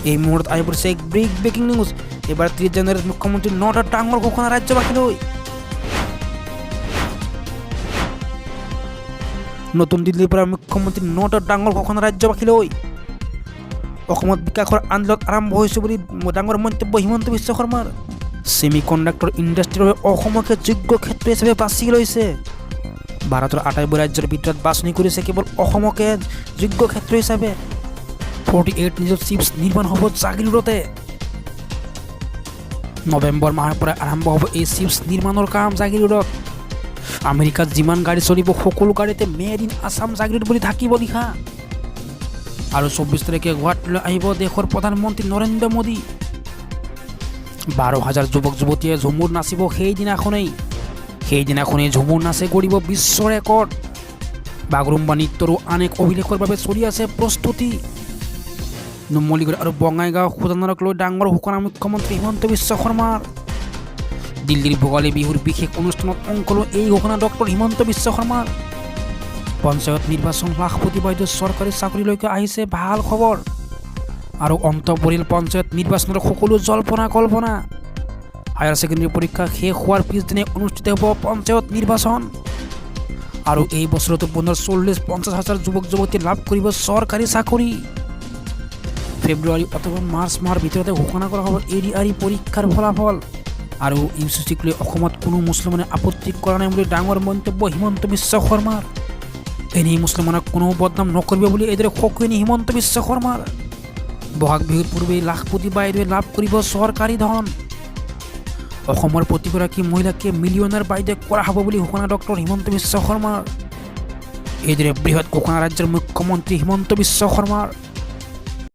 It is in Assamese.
এই মুহূৰ্তত আহি পৰিছে এক ব্ৰেকিং নিউজ। এইবাৰ 30 জানুৱাৰীত মুখ্যমন্ত্ৰী 9টা ডাঙৰ ঘোষণা ৰাজ্যবাসীলৈ। নতুন দিল্লীৰ পৰা মুখ্যমন্ত্ৰী 9টা ডাঙৰ ঘোষণা ৰাজ্যবাসীলৈ। অসমত বিকাশৰ আন্দোলন আৰম্ভ হৈছে বুলি ডাঙৰ মন্তব্য হিমন্ত বিশ্ব শৰ্মাৰ। ছেমি কণ্ডাক্টৰ ইণ্ডাষ্ট্ৰীৰ বাবে অসমকে যোগ্য ক্ষেত্ৰ হিচাপে বাছি লৈছে। ভাৰতৰ 28 ৰাজ্যৰ ভিতৰত বাছনি কৰিছে কেৱল অসমকে যোগ্য ক্ষেত্ৰ হিচাপে। 48 নিজৰ চিপছ নিৰ্মাণ হ'ব জাগিৰোডতে। নৱেম্বৰ মাহৰ পৰা আৰম্ভ হ'ব এই চিপছ নিৰ্মাণৰ কাম জাগিৰোডত। আমেৰিকাত যিমান গাড়ী চলিব সকলো গাড়ীতে মেড ইন আছাম জাগিৰোড বুলি থাকিব লিখা। আৰু 24 তাৰিখে গুৱাহাটীলৈ আহিব দেশৰ প্ৰধানমন্ত্ৰী নৰেন্দ্ৰ মোদী। 12,000 যুৱক যুৱতীয়ে ঝুমুৰ নাচিব সেইদিনাখনেই ঝুমুৰ নাচে গঢ়িব বিশ্ব ৰেকৰ্ড। বাগৰুম্বা নৃত্যৰো আন এক অভিলেখৰ বাবে চলি আছে প্ৰস্তুতি। নুমলীগড় আৰু বঙাইগাঁও শোধনাগাৰক লৈ ডাঙৰ ঘোষণা মুখ্যমন্ত্ৰী হিমন্ত বিশ্ব শৰ্মাৰ। দিল্লীৰ ভোগালী বিহুৰ বিশেষ অনুষ্ঠানত অংশ লৈ এই ঘোষণা ডক্টৰ হিমন্ত বিশ্ব শৰ্মাৰ। পঞ্চায়ত নিৰ্বাচন লাখপতি বাইদেউ চৰকাৰী চাকৰিলৈকে আহিছে ভাল খবৰ। আৰু অন্ত পৰিল পঞ্চায়ত নিৰ্বাচনৰ সকলো জল্পনা কল্পনা। হায়াৰ ছেকেণ্ডেৰী পৰীক্ষা শেষ হোৱাৰ পিছদিনে অনুষ্ঠিত হ'ব পঞ্চায়ত নিৰ্বাচন। আৰু এই বছৰতো পুনৰ 40-50 হাজাৰ যুৱক যুৱতী লাভ কৰিব চৰকাৰী চাকৰি। ফেব্ৰুৱাৰী অথবা মাৰ্চ মাহৰ ভিতৰতে ঘোষণা কৰা হ'ব এডি-আৰি পৰীক্ষাৰ ফলাফল। আৰু ইউচিচিক লৈ অসমত কোনো মুছলমানে আপত্তি কৰা নাই বুলি ডাঙৰ মন্তব্য হিমন্ত বিশ্ব শৰ্মাৰ। এনেই মুছলমানক কোনো বদনাম নকৰিব বুলি এইদৰে সকলোৱে হিমন্ত বিশ্ব শৰ্মাৰ। বহাগ বিহুৰ পূৰ্বেই লাখপতি বাইদেৱে লাভ কৰিব চৰকাৰী ধন। অসমৰ প্ৰতিগৰাকী মহিলাকে মিলিয়নাৰ বাইদেউ কৰা হ'ব বুলি ঘোষণা ডক্টৰ হিমন্ত বিশ্ব শৰ্মাৰ। এইদৰে বৃহৎ ঘোষণা ৰাজ্যৰ মুখ্যমন্ত্ৰী হিমন্ত বিশ্ব শৰ্মাৰ।